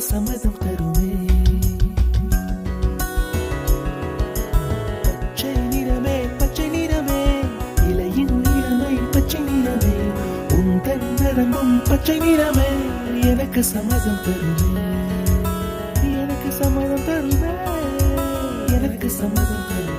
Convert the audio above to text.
சம்மதம் தருமே. பச்சை நிறமே பச்சை நிறமே, இலையின் நிறமை பச்சை நிறமே, உந்தன் நரம்பும் பச்சை நிறமே, எனக்கு சம்மதம் தருமே, எனக்கு சம்மதம் தருமே, எனக்கு சம்மதம் தருமே.